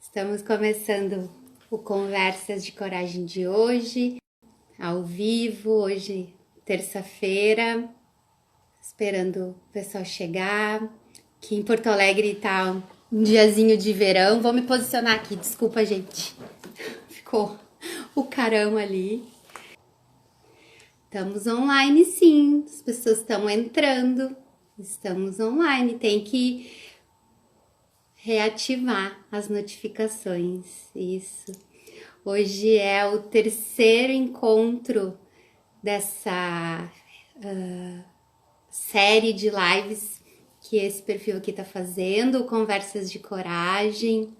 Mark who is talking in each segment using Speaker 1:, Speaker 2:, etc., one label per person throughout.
Speaker 1: Estamos começando o Conversas de Coragem de hoje, ao vivo, hoje, terça-feira, esperando o pessoal chegar. Aqui em Porto Alegre tá um diazinho de verão. Vou me posicionar aqui, desculpa, gente. Ficou o carão ali. Estamos online, sim. As pessoas estão entrando. Estamos online. Tem que reativar as notificações. Isso. Hoje é o terceiro encontro dessa série de lives que esse perfil aqui tá fazendo, Conversas de Coragem,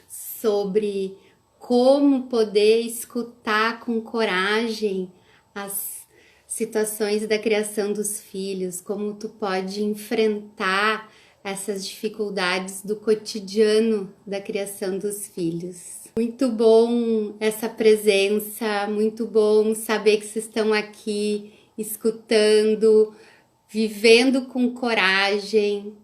Speaker 1: sobre como poder escutar com coragem as situações da criação dos filhos, como tu pode enfrentar essas dificuldades do cotidiano da criação dos filhos. Muito bom essa presença, muito bom saber que vocês estão aqui escutando, vivendo com coragem.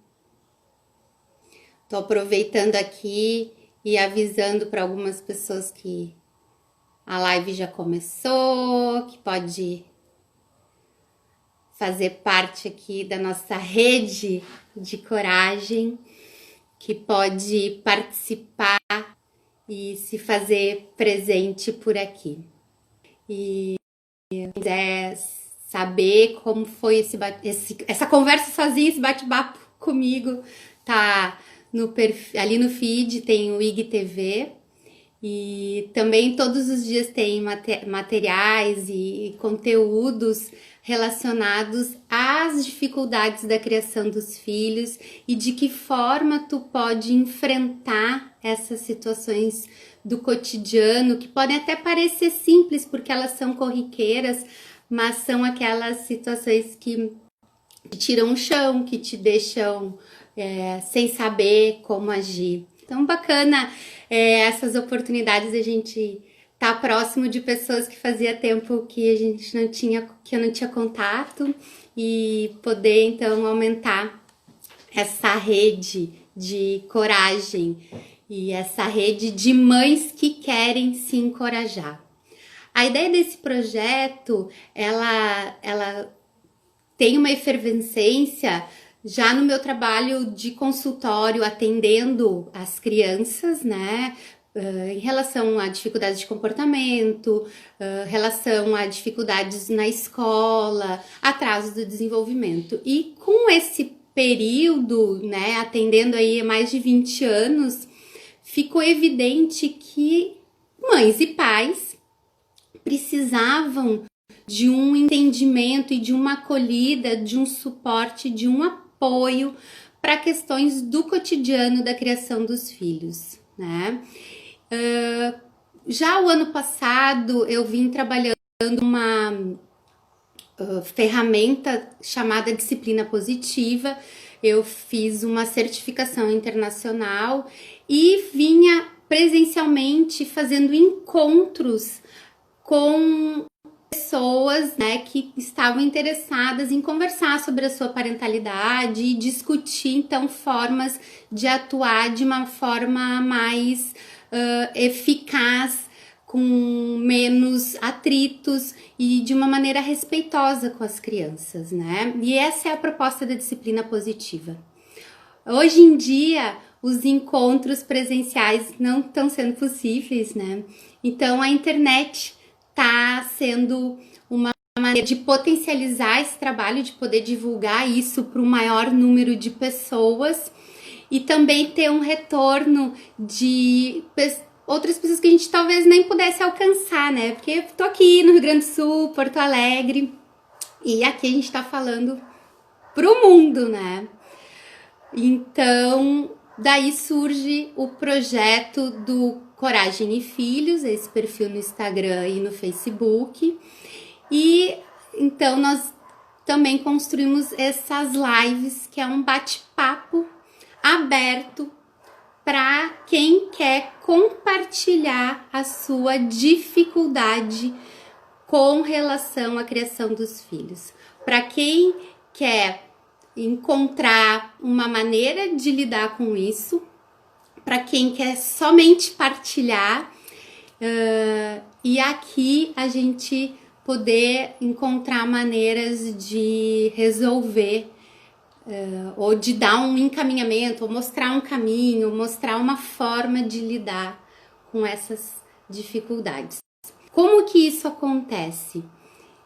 Speaker 1: Tô aproveitando aqui e avisando para algumas pessoas que a live já começou, que pode fazer parte aqui da nossa rede de coragem, que pode participar e se fazer presente por aqui. E quiser saber como foi essa conversa sozinha, esse bate-papo comigo, tá ali no feed, tem o IGTV. E também todos os dias tem materiais e conteúdos relacionados às dificuldades da criação dos filhos e de que forma tu pode enfrentar essas situações do cotidiano, que podem até parecer simples porque elas são corriqueiras, mas são aquelas situações que te tiram o chão, que te deixam sem saber como agir. Então, bacana essas oportunidades a gente tá próximo de pessoas que fazia tempo que que eu não tinha contato e poder então aumentar essa rede de coragem e essa rede de mães que querem se encorajar. A ideia desse projeto, ela tem uma efervescência já no meu trabalho de consultório, atendendo as crianças, né? Em relação a dificuldades de comportamento, relação a dificuldades na escola, atrasos do desenvolvimento. E com esse período, né, atendendo aí mais de 20 anos, ficou evidente que mães e pais precisavam de um entendimento e de uma acolhida, de um suporte, de um apoio para questões do cotidiano da criação dos filhos, né? Já o ano passado eu vim trabalhando uma ferramenta chamada disciplina positiva. Eu fiz uma certificação internacional e vinha presencialmente fazendo encontros com pessoas, né, que estavam interessadas em conversar sobre a sua parentalidade e discutir, então, formas de atuar de uma forma mais eficaz, com menos atritos e de uma maneira respeitosa com as crianças, né? E essa é a proposta da disciplina positiva. Hoje em dia, os encontros presenciais não estão sendo possíveis, né? Então, a internet está sendo uma maneira de potencializar esse trabalho, de poder divulgar isso para o maior número de pessoas e também ter um retorno de outras pessoas que a gente talvez nem pudesse alcançar, né? Porque eu tô aqui no Rio Grande do Sul, Porto Alegre, e aqui a gente tá falando pro mundo, né? Então, daí surge o projeto do Coragem e Filhos, esse perfil no Instagram e no Facebook. E então nós também construímos essas lives, que é um bate-papo aberto para quem quer compartilhar a sua dificuldade com relação à criação dos filhos. Para quem quer encontrar uma maneira de lidar com isso, para quem quer somente partilhar, e aqui a gente poder encontrar maneiras de resolver, ou de dar um encaminhamento, ou mostrar um caminho, mostrar uma forma de lidar com essas dificuldades. Como que isso acontece?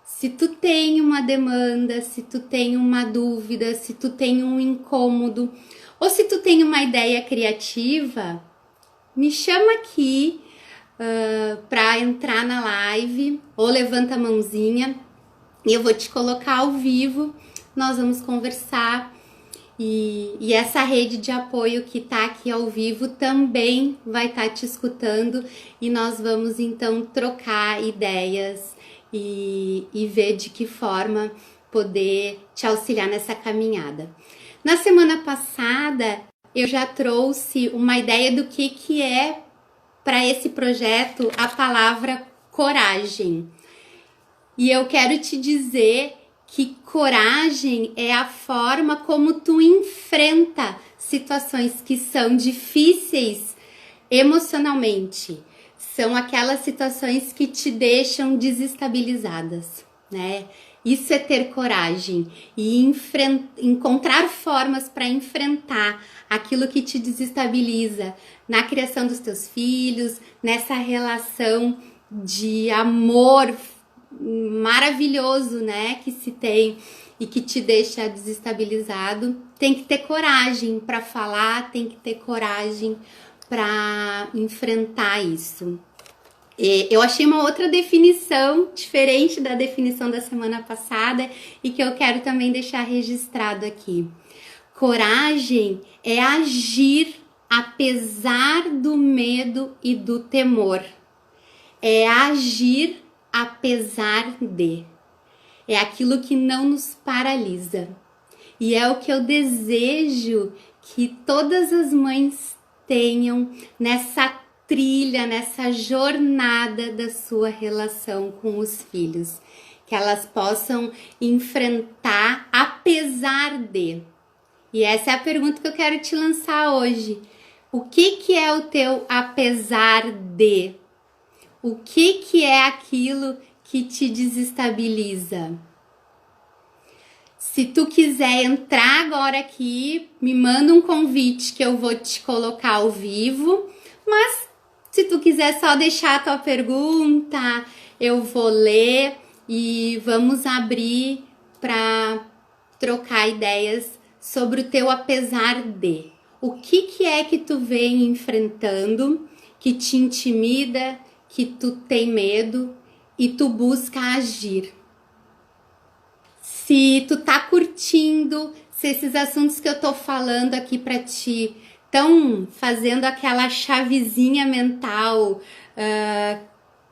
Speaker 1: Se tu tem uma demanda, se tu tem uma dúvida, se tu tem um incômodo, ou se tu tem uma ideia criativa, me chama aqui para entrar na live, ou levanta a mãozinha e eu vou te colocar ao vivo, nós vamos conversar. E essa rede de apoio que tá aqui ao vivo também vai estar te escutando, e nós vamos então trocar ideias e ver de que forma poder te auxiliar nessa caminhada. Na semana passada eu já trouxe uma ideia do que é para esse projeto a palavra coragem. E eu quero te dizer que coragem é a forma como tu enfrenta situações que são difíceis emocionalmente. São aquelas situações que te deixam desestabilizadas, né? Isso é ter coragem e encontrar formas para enfrentar aquilo que te desestabiliza na criação dos teus filhos, nessa relação de amor maravilhoso, né, que se tem e que te deixa desestabilizado. Tem que ter coragem para falar, tem que ter coragem para enfrentar isso. Eu achei uma outra definição diferente da definição da semana passada e que eu quero também deixar registrado aqui. Coragem é agir apesar do medo e do temor. É agir apesar de. É aquilo que não nos paralisa. E é o que eu desejo que todas as mães tenham nessa trilha, nessa jornada da sua relação com os filhos. Que elas possam enfrentar apesar de. E essa é a pergunta que eu quero te lançar hoje. O que é o teu apesar de? O que é aquilo que te desestabiliza? Se tu quiser entrar agora aqui, me manda um convite que eu vou te colocar ao vivo. Mas se tu quiser só deixar a tua pergunta, eu vou ler e vamos abrir para trocar ideias sobre o teu apesar de. O que é que tu vem enfrentando, que te intimida, que tu tem medo e tu busca agir. Se tu tá curtindo, se esses assuntos que eu tô falando aqui pra ti estão fazendo aquela chavezinha mental,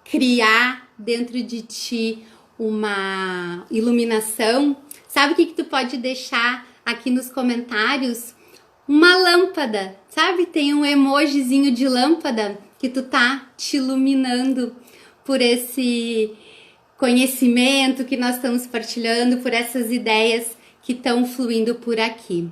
Speaker 1: criar dentro de ti uma iluminação, sabe o que tu pode deixar aqui nos comentários? Uma lâmpada, sabe? Tem um emojizinho de lâmpada que tu tá te iluminando por esse conhecimento que nós estamos partilhando, por essas ideias que estão fluindo por aqui.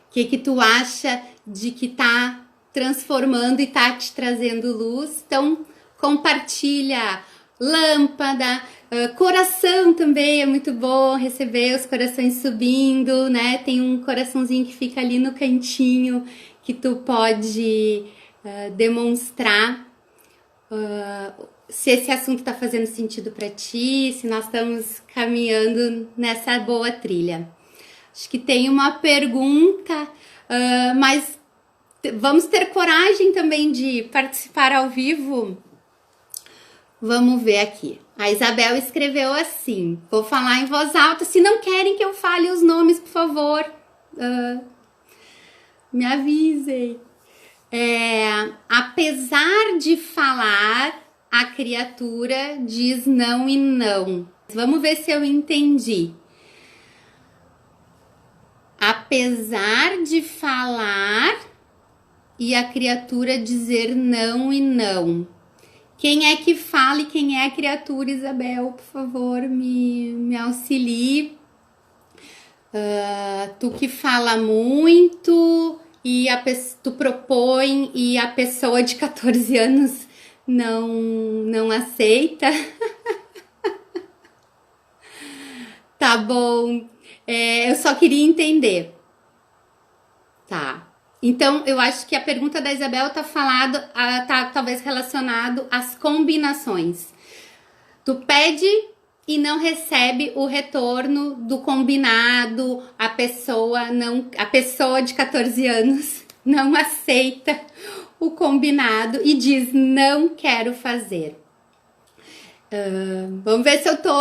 Speaker 1: O que tu acha de que tá transformando e tá te trazendo luz? Então, compartilha. Lâmpada, coração também é muito bom receber os corações subindo, né? Tem um coraçãozinho que fica ali no cantinho que tu pode demonstrar se esse assunto tá fazendo sentido para ti, se nós estamos caminhando nessa boa trilha. Acho que tem uma pergunta, mas vamos ter coragem também de participar ao vivo. Vamos ver aqui. A Isabel escreveu assim. Vou falar em voz alta. Se não querem que eu fale os nomes, por favor, me avisem. Apesar de falar, a criatura diz não e não. Vamos ver se eu entendi. Apesar de falar e a criatura dizer não e não. Quem é que fala e quem é a criatura, Isabel? Por favor, me auxilie. Tu que fala muito tu propõe e a pessoa de 14 anos não aceita. Tá bom. Eu só queria entender. Tá. Então, eu acho que a pergunta da Isabel tá talvez relacionado às combinações. Tu pede e não recebe o retorno do combinado, a pessoa de 14 anos não aceita o combinado e diz não quero fazer. Vamos ver se eu tô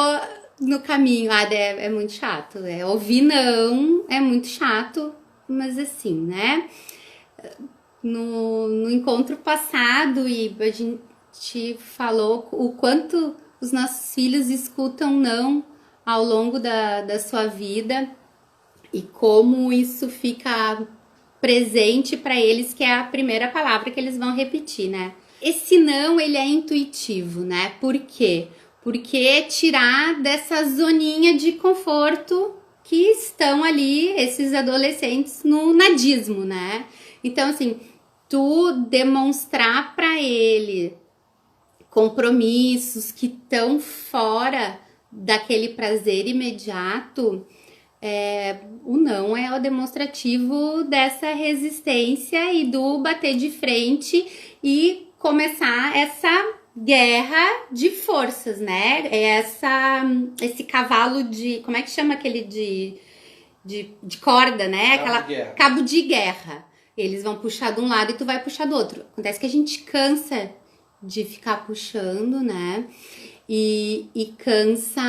Speaker 1: no caminho. É muito chato. Ouvir não é muito chato, mas assim, né? No encontro passado, e a gente falou o quanto os nossos filhos escutam não ao longo da sua vida e como isso fica presente para eles, que é a primeira palavra que eles vão repetir, né? Esse não, ele é intuitivo, né? Por quê? Porque tirar dessa zoninha de conforto que estão ali esses adolescentes no nadismo, né? Então, assim, tu demonstrar para ele compromissos que estão fora daquele prazer imediato, o não é o demonstrativo dessa resistência e do bater de frente e começar essa guerra de forças, né? Esse cavalo de... Como é que chama aquele de corda, né? Cabo de guerra. Eles vão puxar de um lado e tu vai puxar do outro. Acontece que a gente cansa de ficar puxando, né? E cansa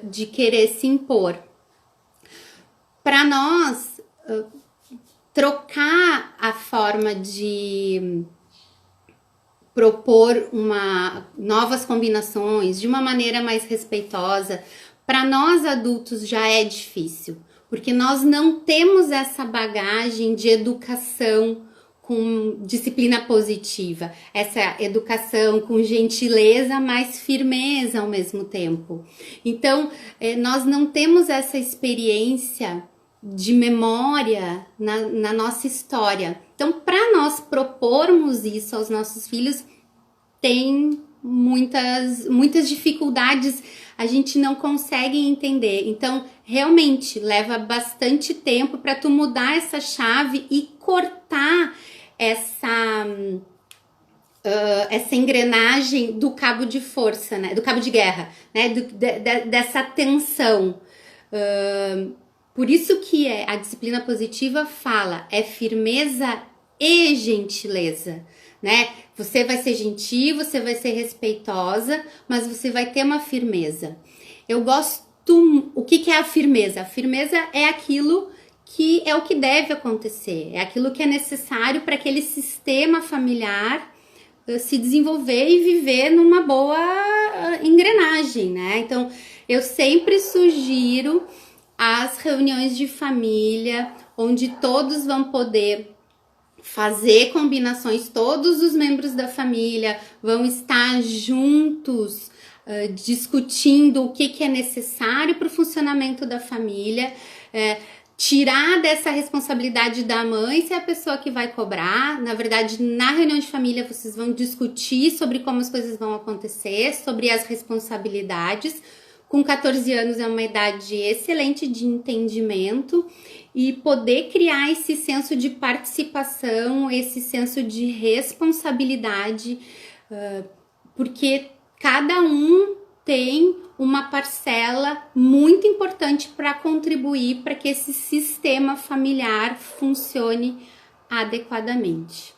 Speaker 1: de querer se impor. Para nós, trocar a forma de propor novas combinações de uma maneira mais respeitosa, para nós adultos já é difícil, porque nós não temos essa bagagem de educação com disciplina positiva, essa educação com gentileza, mas firmeza ao mesmo tempo. Então, nós não temos essa experiência de memória na nossa história. Então, para nós propormos isso aos nossos filhos, tem muitas dificuldades, a gente não consegue entender. Então, realmente, leva bastante tempo para tu mudar essa chave e cortar essa engrenagem do cabo de força, né? Do cabo de guerra, né? Dessa tensão. Por isso que a disciplina positiva fala, é firmeza e gentileza, né? Você vai ser gentil, você vai ser respeitosa, mas você vai ter uma firmeza. Eu gosto... O que é a firmeza? A firmeza é aquilo que é o que deve acontecer, é aquilo que é necessário para aquele sistema familiar se desenvolver e viver numa boa engrenagem, né? Então, eu sempre sugiro as reuniões de família, onde todos vão poder fazer combinações, todos os membros da família vão estar juntos, discutindo o que é necessário para o funcionamento da família, tirar dessa responsabilidade da mãe ser a pessoa que vai cobrar. Na verdade, na reunião de família, vocês vão discutir sobre como as coisas vão acontecer, sobre as responsabilidades. Com 14 anos é uma idade excelente de entendimento e poder criar esse senso de participação, esse senso de responsabilidade, porque cada um tem uma parcela muito importante para contribuir para que esse sistema familiar funcione adequadamente,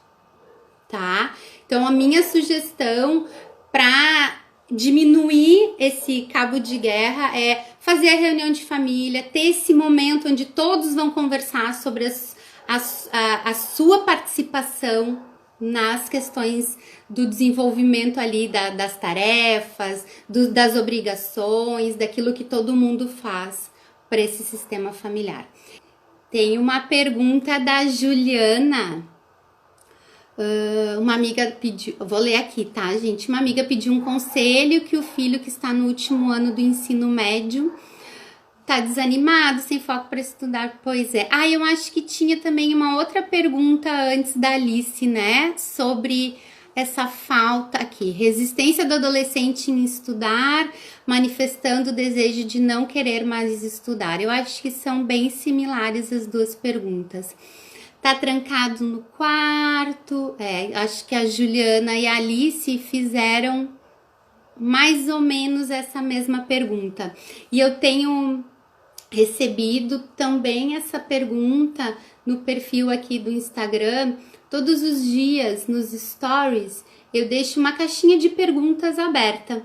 Speaker 1: tá? Então, a minha sugestão para diminuir esse cabo de guerra é fazer a reunião de família, ter esse momento onde todos vão conversar sobre a sua participação nas questões do desenvolvimento ali das tarefas, das obrigações, daquilo que todo mundo faz para esse sistema familiar. Tem uma pergunta da Juliana. Uma amiga pediu, vou ler aqui, tá, gente? Uma amiga pediu um conselho que o filho que está no último ano do ensino médio Tá desanimado, sem foco para estudar? Pois é. Ah, eu acho que tinha também uma outra pergunta antes da Alice, né? Sobre essa falta aqui. Resistência do adolescente em estudar, manifestando o desejo de não querer mais estudar. Eu acho que são bem similares as duas perguntas. Tá trancado no quarto? Acho que a Juliana e a Alice fizeram mais ou menos essa mesma pergunta. E eu tenho recebido também essa pergunta no perfil aqui do Instagram. Todos os dias nos stories eu deixo uma caixinha de perguntas aberta.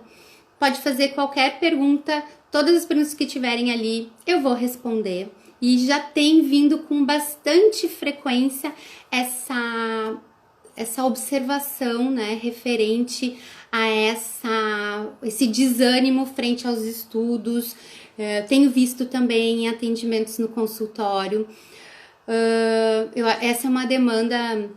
Speaker 1: Pode fazer qualquer pergunta, todas as perguntas que tiverem ali eu vou responder. E já tem vindo com bastante frequência essa observação, né, referente a esse desânimo frente aos estudos. Tenho visto também atendimentos no consultório. Essa é uma demanda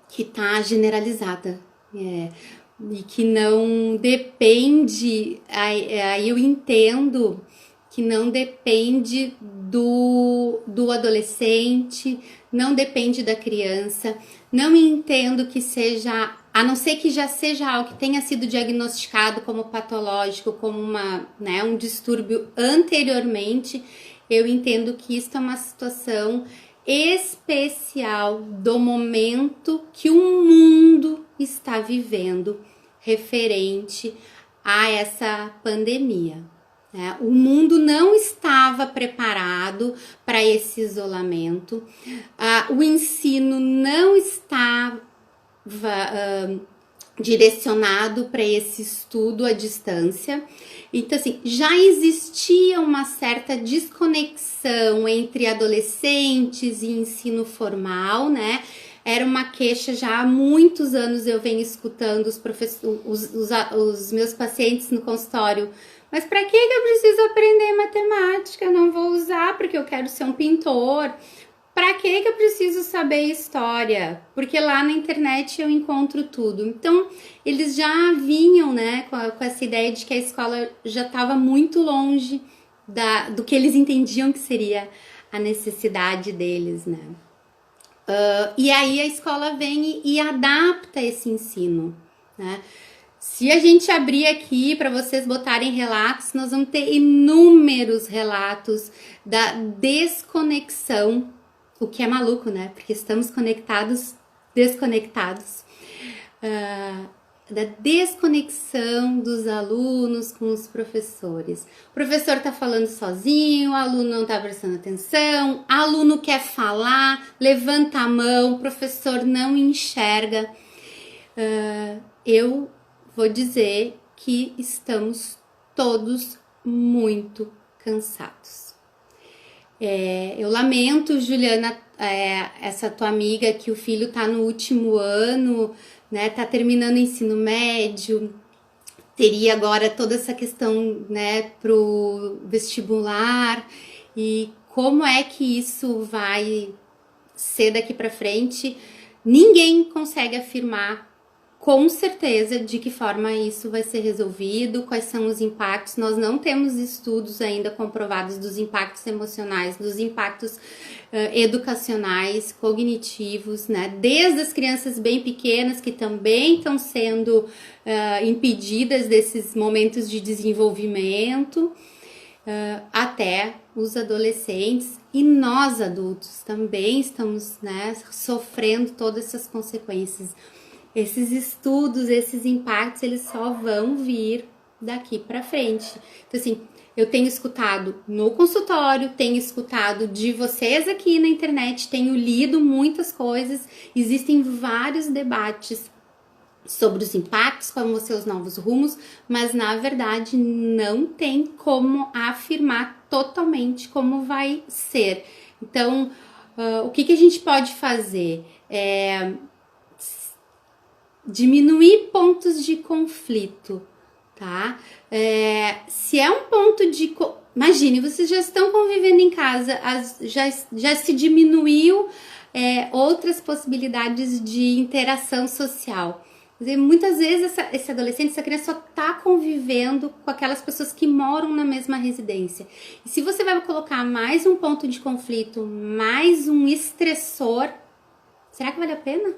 Speaker 1: que está generalizada, e que não depende, aí eu entendo que não depende do adolescente, não depende da criança, não entendo que seja, a não ser que já seja algo que tenha sido diagnosticado como patológico, como um distúrbio anteriormente. Eu entendo que isso é uma situação especial do momento que o mundo está vivendo referente a essa pandemia. O mundo não estava preparado para esse isolamento, o ensino não estava direcionado para esse estudo à distância. Então, assim, já existia uma certa desconexão entre adolescentes e ensino formal, né? Era uma queixa já há muitos anos, eu venho escutando os meus pacientes no consultório. Mas para que eu preciso aprender matemática? Eu não vou usar porque eu quero ser um pintor. Para que eu preciso saber história? Porque lá na internet eu encontro tudo. Então, eles já vinham, né, com essa ideia de que a escola já estava muito longe do que eles entendiam que seria a necessidade deles, né? E aí a escola vem e adapta esse ensino, né? Se a gente abrir aqui para vocês botarem relatos, nós vamos ter inúmeros relatos da desconexão, o que é maluco, né? Porque estamos desconectados, da desconexão dos alunos com os professores. O professor tá falando sozinho, o aluno não tá prestando atenção, o aluno quer falar, levanta a mão, o professor não enxerga. Eu vou dizer que estamos todos muito cansados. Eu lamento, Juliana, essa tua amiga, que o filho tá no último ano, né, tá terminando o ensino médio, teria agora toda essa questão, né, pro vestibular, e como é que isso vai ser daqui para frente. Ninguém consegue afirmar com certeza de que forma isso vai ser resolvido, quais são os impactos. Nós não temos estudos ainda comprovados dos impactos emocionais, dos impactos educacionais, cognitivos, né? Desde as crianças bem pequenas, que também estão sendo impedidas desses momentos de desenvolvimento, até os adolescentes, e nós adultos também estamos, né, sofrendo todas essas consequências. Esses estudos, esses impactos, eles só vão vir daqui para frente. Então, assim, eu tenho escutado no consultório, tenho escutado de vocês aqui na internet, tenho lido muitas coisas, existem vários debates sobre os impactos, como ser os novos rumos, mas na verdade não tem como afirmar totalmente como vai ser. Então, o que a gente pode fazer? Diminuir pontos de conflito, tá? Se é um ponto de... Imagine, vocês já estão convivendo em casa, já se diminuiu outras possibilidades de interação social. Muitas vezes esse adolescente, essa criança só tá convivendo com aquelas pessoas que moram na mesma residência. E se você vai colocar mais um ponto de conflito, mais um estressor, será que vale a pena?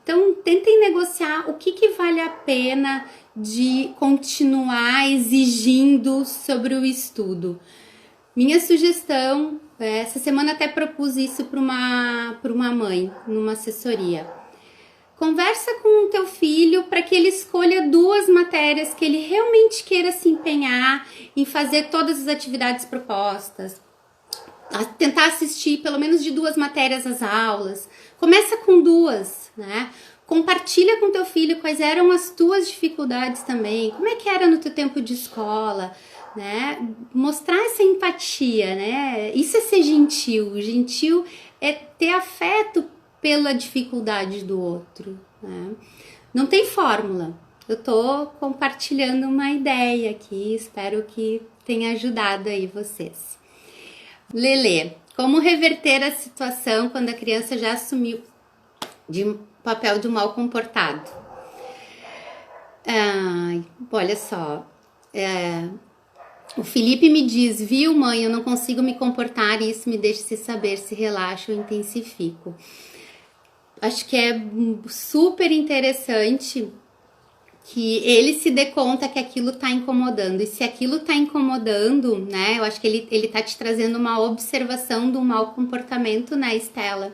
Speaker 1: Então, tentem negociar o que vale a pena de continuar exigindo sobre o estudo. Minha sugestão, essa semana até propus isso para uma mãe, numa assessoria. Conversa com o teu filho para que ele escolha 2 matérias que ele realmente queira se empenhar em fazer todas as atividades propostas. Tentar assistir pelo menos de 2 matérias às aulas. Começa com 2, né? Compartilha com teu filho quais eram as tuas dificuldades também. Como é que era no teu tempo de escola, né? Mostrar essa empatia, né? Isso é ser gentil. Gentil é ter afeto pela dificuldade do outro, né? Não tem fórmula. Eu tô compartilhando uma ideia aqui, espero que tenha ajudado aí vocês. Lelê, como reverter a situação quando a criança já assumiu de papel de mal comportado? Olha só, o Felipe me diz, viu mãe, eu não consigo me comportar e isso me deixa se saber se relaxo ou intensifico. Acho que é super interessante que ele se dê conta que aquilo tá incomodando. E se aquilo tá incomodando, né? Eu acho que ele tá te trazendo uma observação do mau comportamento, né, Estela?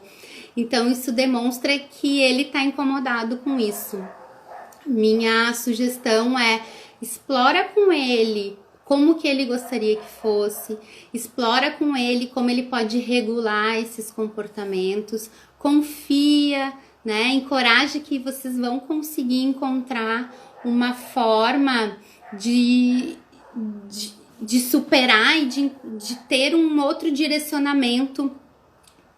Speaker 1: Então, isso demonstra que ele tá incomodado com isso. Minha sugestão é, explora com ele como que ele gostaria que fosse, explora com ele como ele pode regular esses comportamentos, confia, né? Encoraje que vocês vão conseguir encontrar uma forma de superar e de ter um outro direcionamento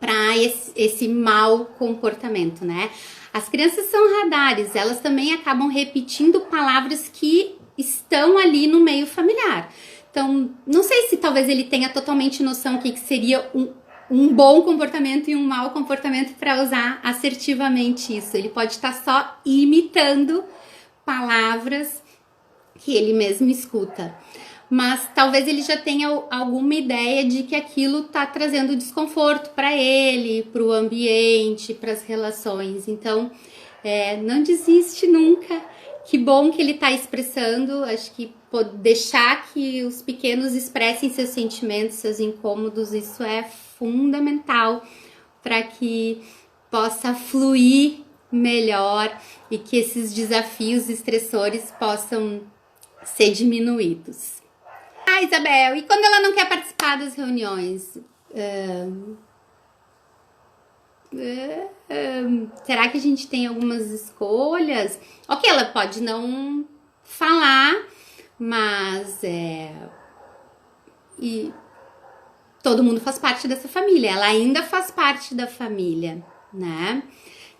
Speaker 1: para esse mau comportamento, né? As crianças são radares, elas também acabam repetindo palavras que estão ali no meio familiar. Então, não sei se talvez ele tenha totalmente noção do que seria um bom comportamento e um mau comportamento para usar assertivamente isso. Ele pode estar só imitando palavras que ele mesmo escuta. Mas talvez ele já tenha alguma ideia de que aquilo está trazendo desconforto para ele, para o ambiente, para as relações. Então, não desiste nunca. Que bom que ele está expressando. Acho que deixar que os pequenos expressem seus sentimentos, seus incômodos, isso é fundamental para que possa fluir melhor e que esses desafios estressores possam ser diminuídos. Isabel, e quando ela não quer participar das reuniões? Será que a gente tem algumas escolhas? Ok, ela pode não falar, mas e todo mundo faz parte dessa família, ela ainda faz parte da família, né?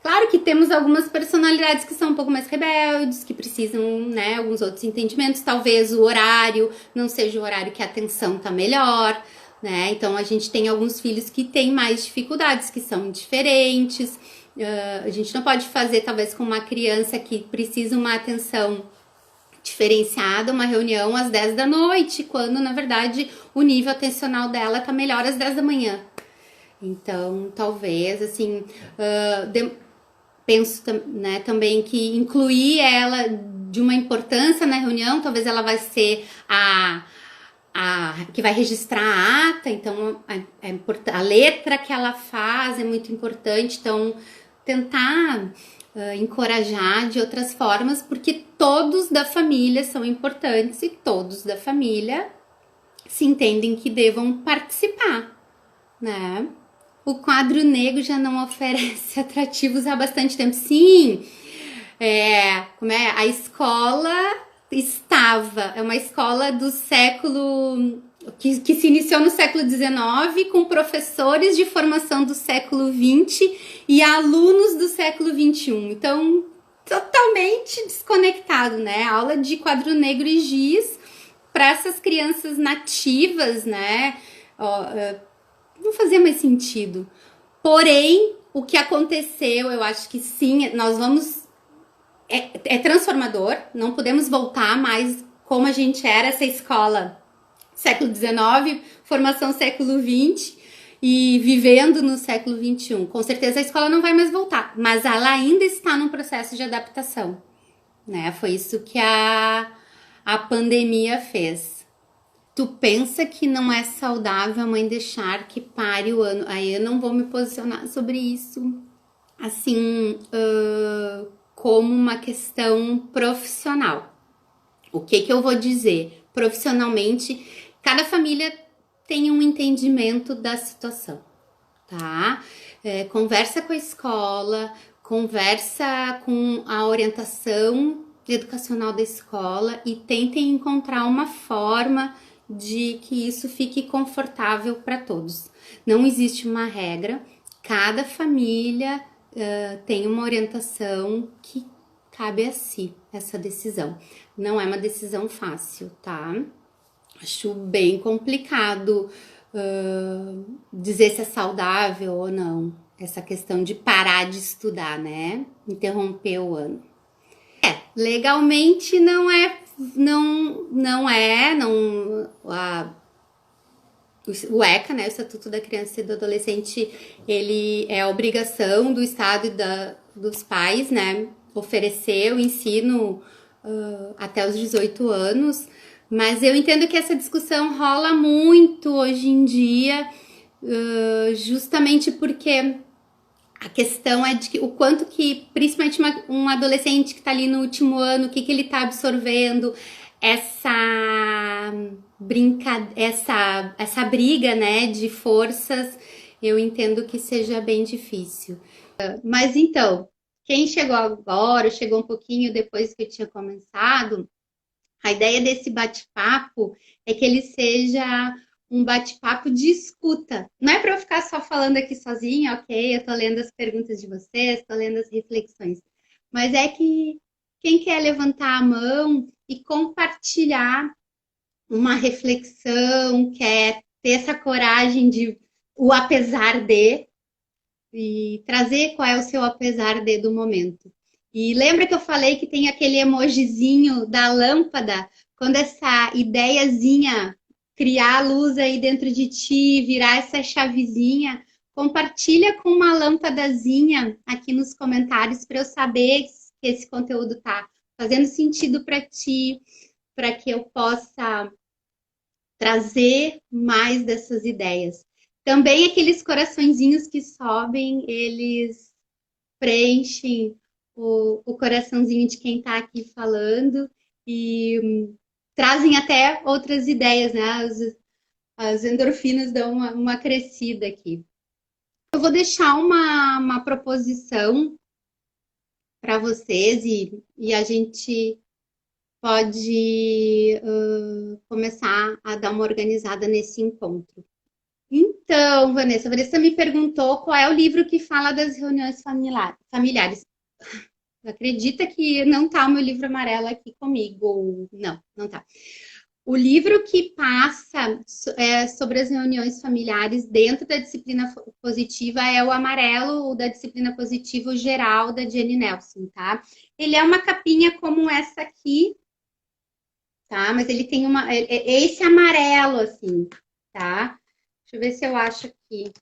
Speaker 1: Claro que temos algumas personalidades que são um pouco mais rebeldes, que precisam, né, alguns outros entendimentos. Talvez o horário não seja o horário que a atenção tá melhor, né? Então a gente tem alguns filhos que têm mais dificuldades, que são diferentes. A gente não pode fazer, talvez, com uma criança que precisa uma atenção diferenciada, uma reunião às 10 da noite, quando na verdade o nível atencional dela tá melhor às 10 da manhã. Então, talvez, assim, penso, né, também que incluir ela de uma importância na reunião, talvez ela vai ser a que vai registrar a ata, então a letra que ela faz é muito importante, então tentar encorajar de outras formas, porque todos da família são importantes e todos da família se entendem que devam participar, né? O quadro negro já não oferece atrativos há bastante tempo. Sim, a escola é uma escola do século que se iniciou no século XIX, com professores de formação do século XX e alunos do século XXI. Então, totalmente desconectado, né? Aula de quadro negro e giz para essas crianças nativas, né? Não fazia mais sentido. Porém, o que aconteceu, eu acho que sim, nós vamos é transformador, não podemos voltar mais como a gente era, essa escola século XIX, formação século XX e vivendo no século XXI. Com certeza a escola não vai mais voltar, mas ela ainda está num processo de adaptação, né? Foi isso que a pandemia fez. Tu pensa que não é saudável a mãe deixar que pare o ano? Aí eu não vou me posicionar sobre isso, assim, como uma questão profissional. O que que eu vou dizer? Profissionalmente, cada família tem um entendimento da situação, tá? Conversa com a escola, conversa com a orientação educacional da escola e tentem encontrar uma forma de que isso fique confortável para todos. Não existe uma regra, cada família tem uma orientação que cabe a si essa decisão. Não é uma decisão fácil, tá? Acho bem complicado dizer se é saudável ou não. Essa questão de parar de estudar, né? Interromper o ano. Legalmente o ECA, né, o Estatuto da Criança e do Adolescente, ele é a obrigação do Estado e dos pais, né, oferecer o ensino até os 18 anos, mas eu entendo que essa discussão rola muito hoje em dia, justamente porque a questão é de que, o quanto que, principalmente um adolescente que está ali no último ano, o que, que ele está absorvendo, essa briga, né, de forças, eu entendo que seja bem difícil. Mas então, quem chegou agora, chegou um pouquinho depois que eu tinha começado, a ideia desse bate-papo é que ele seja um bate-papo de escuta. Não é para eu ficar só falando aqui sozinha, ok? Eu tô lendo as perguntas de vocês, tô lendo as reflexões. Mas é que quem quer levantar a mão e compartilhar uma reflexão, quer ter essa coragem de o apesar de e trazer qual é o seu apesar de do momento. E lembra que eu falei que tem aquele emojizinho da lâmpada, quando essa ideiazinha criar a luz aí dentro de ti, virar essa chavezinha, compartilha com uma lâmpadazinha aqui nos comentários para eu saber que esse conteúdo tá fazendo sentido para ti, para que eu possa trazer mais dessas ideias. Também aqueles coraçõezinhos que sobem, eles preenchem o coraçãozinho de quem está aqui falando e trazem até outras ideias, né? As endorfinas dão uma crescida aqui. Eu vou deixar uma proposição para vocês e a gente pode começar a dar uma organizada nesse encontro. Então, Vanessa me perguntou qual é o livro que fala das reuniões familiares. Acredita que não tá o meu livro amarelo aqui comigo? Não, não tá. O livro que passa sobre as reuniões familiares dentro da disciplina positiva é o amarelo, o da disciplina positiva, o geral, da Jenny Nelson, tá? Ele é uma capinha como essa aqui, tá? Mas ele tem esse amarelo, assim, tá? Deixa eu ver se eu acho aqui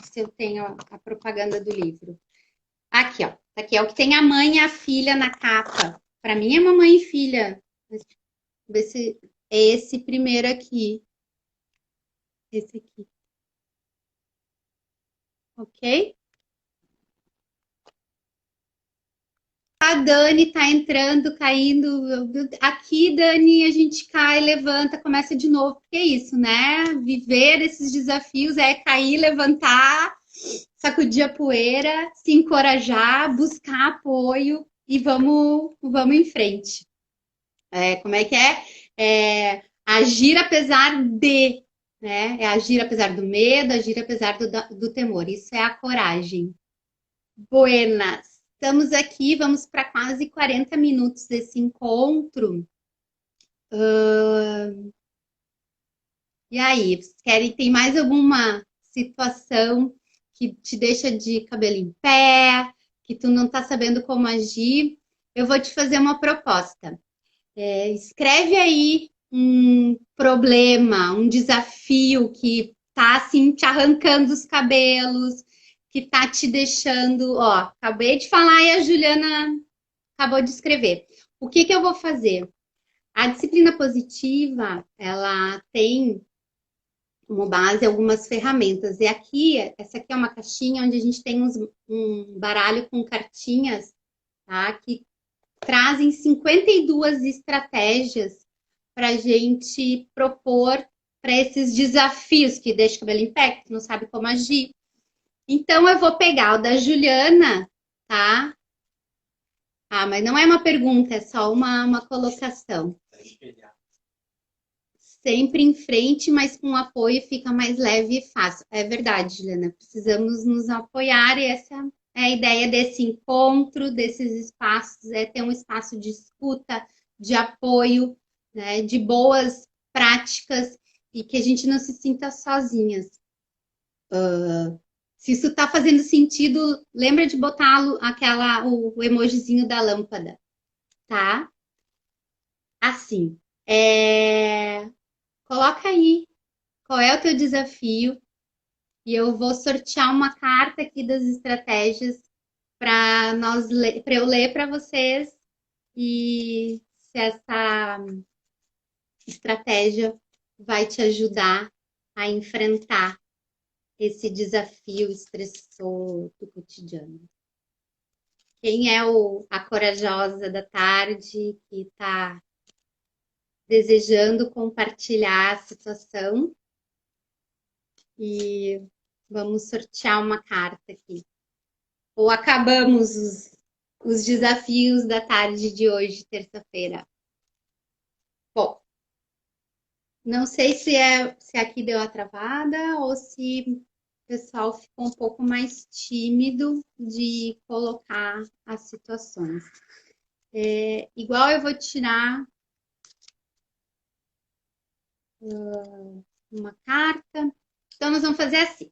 Speaker 1: se eu tenho a propaganda do livro. Aqui, ó. Aqui é o que tem a mãe e a filha na capa. Para mim é mamãe e filha. Vou ver se é esse primeiro aqui. Esse aqui. Ok? A Dani tá entrando, caindo. Aqui, Dani, a gente cai, levanta, começa de novo. Porque é isso, né? Viver esses desafios é cair, levantar, sacudir a poeira, se encorajar, buscar apoio e vamos em frente. Como é que é? Agir apesar de, né? É agir apesar do medo, agir apesar do temor. Isso é a coragem. Buenas. Estamos aqui, vamos para quase 40 minutos desse encontro. E aí, vocês querem, tem mais alguma situação que te deixa de cabelo em pé, que tu não está sabendo como agir, eu vou te fazer uma proposta. Escreve aí um problema, um desafio que tá assim te arrancando os cabelos, que tá te deixando, ó, acabei de falar e a Juliana acabou de escrever. O que eu vou fazer? A disciplina positiva, ela tem como base algumas ferramentas. E aqui, essa aqui é uma caixinha onde a gente tem um baralho com cartinhas, tá? Que trazem 52 estratégias para a gente propor para esses desafios que deixa o cabelo em pé, que não sabe como agir. Então, eu vou pegar o da Juliana, tá? Ah, mas não é uma pergunta, é só uma colocação. Sempre em frente, mas com apoio fica mais leve e fácil. É verdade, Juliana, precisamos nos apoiar e essa é a ideia desse encontro, desses espaços, é ter um espaço de escuta, de apoio, né, de boas práticas e que a gente não se sinta sozinhas. Se isso está fazendo sentido, lembra de botar o emojizinho da lâmpada, tá? Assim, coloca aí qual é o teu desafio e eu vou sortear uma carta aqui das estratégias para eu ler para vocês e se essa estratégia vai te ajudar a enfrentar esse desafio estressor do cotidiano. Quem é a corajosa da tarde que está desejando compartilhar a situação? E vamos sortear uma carta aqui. Ou acabamos os desafios da tarde de hoje, terça-feira? Bom, não sei se aqui deu a travada ou se o pessoal ficou um pouco mais tímido de colocar as situações. Igual eu vou tirar uma carta. Então, nós vamos fazer assim.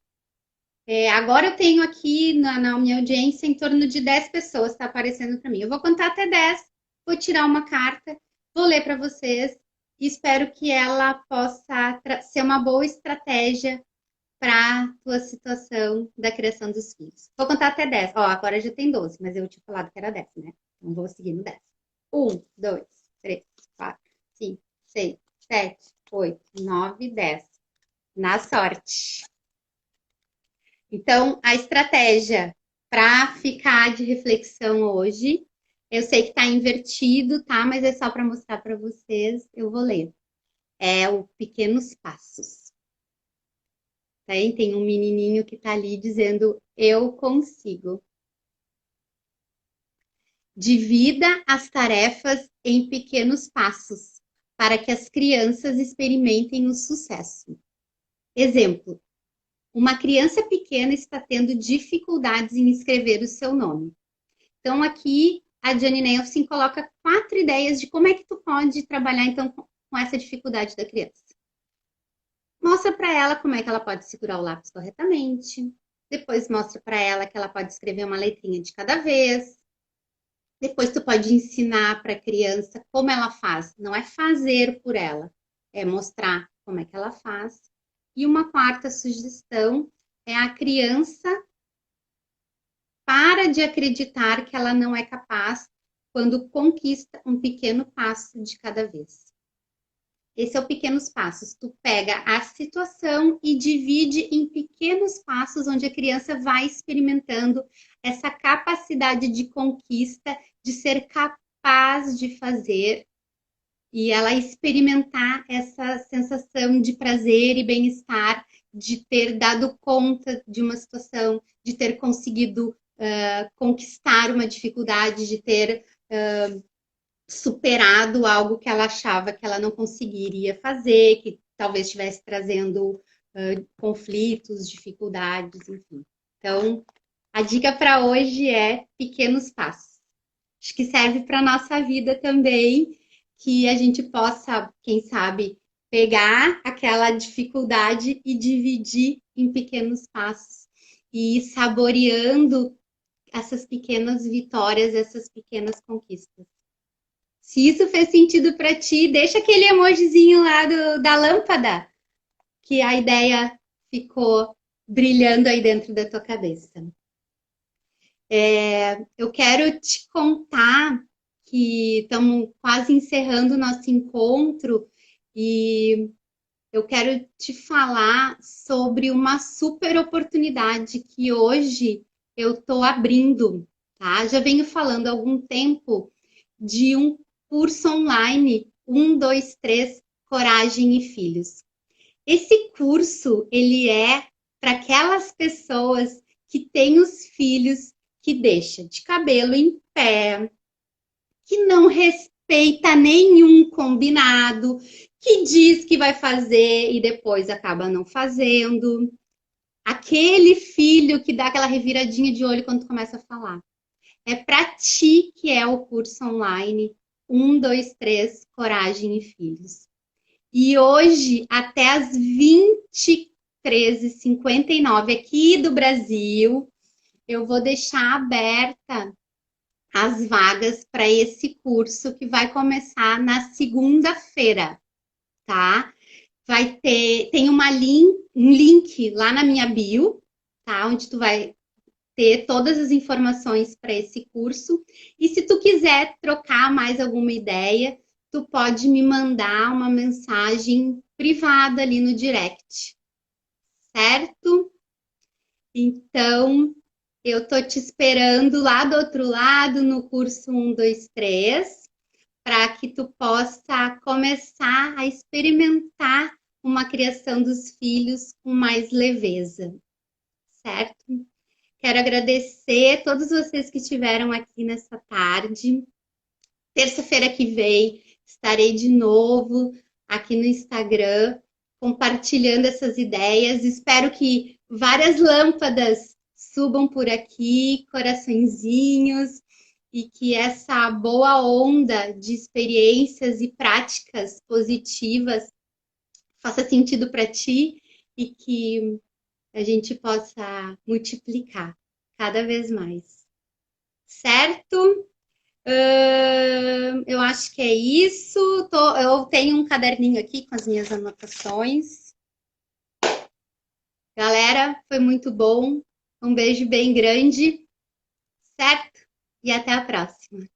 Speaker 1: Agora eu tenho aqui na minha audiência em torno de 10 pessoas, está aparecendo para mim. Eu vou contar até 10, vou tirar uma carta, vou ler para vocês e espero que ela possa ser uma boa estratégia para a tua situação da criação dos filhos. Vou contar até 10. Ó, agora já tem 12, mas eu tinha falado que era 10, né? Então vou seguir no 10. 1, 2, 3, 4, 5, 6, 7, 8, 9, 10. Na sorte. Então, a estratégia para ficar de reflexão hoje, eu sei que está invertido, tá? Mas é só para mostrar para vocês, eu vou ler. É o Pequenos Passos. Tem um menininho que está ali dizendo, eu consigo. Divida as tarefas em pequenos passos, para que as crianças experimentem o sucesso. Exemplo, uma criança pequena está tendo dificuldades em escrever o seu nome. Então, aqui, a Jane Nelson coloca 4 ideias de como é que tu pode trabalhar, então, com essa dificuldade da criança. Mostra para ela como é que ela pode segurar o lápis corretamente. Depois, mostra para ela que ela pode escrever uma letrinha de cada vez. Depois, tu pode ensinar para a criança como ela faz. Não é fazer por ela, é mostrar como é que ela faz. E uma quarta sugestão é a criança para de acreditar que ela não é capaz quando conquista um pequeno passo de cada vez. Esse é o pequenos passos. Tu pega a situação e divide em pequenos passos onde a criança vai experimentando essa capacidade de conquista, de ser capaz de fazer e ela experimentar essa sensação de prazer e bem-estar, de ter dado conta de uma situação, de ter conseguido conquistar uma dificuldade, de ter superado algo que ela achava que ela não conseguiria fazer, que talvez estivesse trazendo conflitos, dificuldades, enfim. Então, a dica para hoje é pequenos passos. Acho que serve para a nossa vida também, que a gente possa, quem sabe, pegar aquela dificuldade e dividir em pequenos passos e ir saboreando essas pequenas vitórias, essas pequenas conquistas. Se isso fez sentido para ti, deixa aquele emojizinho lá da lâmpada, que a ideia ficou brilhando aí dentro da tua cabeça. Eu quero te contar que estamos quase encerrando o nosso encontro e eu quero te falar sobre uma super oportunidade que hoje eu estou abrindo, tá? Já venho falando há algum tempo de um curso online 1, 2, 3, Coragem e Filhos. Esse curso, ele é para aquelas pessoas que têm os filhos que deixa de cabelo em pé, que não respeita nenhum combinado, que diz que vai fazer e depois acaba não fazendo. Aquele filho que dá aquela reviradinha de olho quando tu começa a falar. É para ti que é o curso online 1, 2, 3, Coragem e Filhos. E hoje, até as 23h59 aqui do Brasil, eu vou deixar aberta as vagas para esse curso que vai começar na segunda-feira, tá? Tem um link lá na minha bio, tá? Onde tu vai ter todas as informações para esse curso. E se tu quiser trocar mais alguma ideia, tu pode me mandar uma mensagem privada ali no direct, certo? Então, eu tô te esperando lá do outro lado no curso 1, 2, 3, para que tu possa começar a experimentar uma criação dos filhos com mais leveza, certo? Quero agradecer a todos vocês que estiveram aqui nessa tarde. Terça-feira que vem estarei de novo aqui no Instagram compartilhando essas ideias. Espero que várias lâmpadas subam por aqui, coraçõezinhos, e que essa boa onda de experiências e práticas positivas faça sentido para ti e que a gente possa multiplicar cada vez mais. Certo? Eu acho que é isso. Eu tenho um caderninho aqui com as minhas anotações. Galera, foi muito bom. Um beijo bem grande, certo? E até a próxima.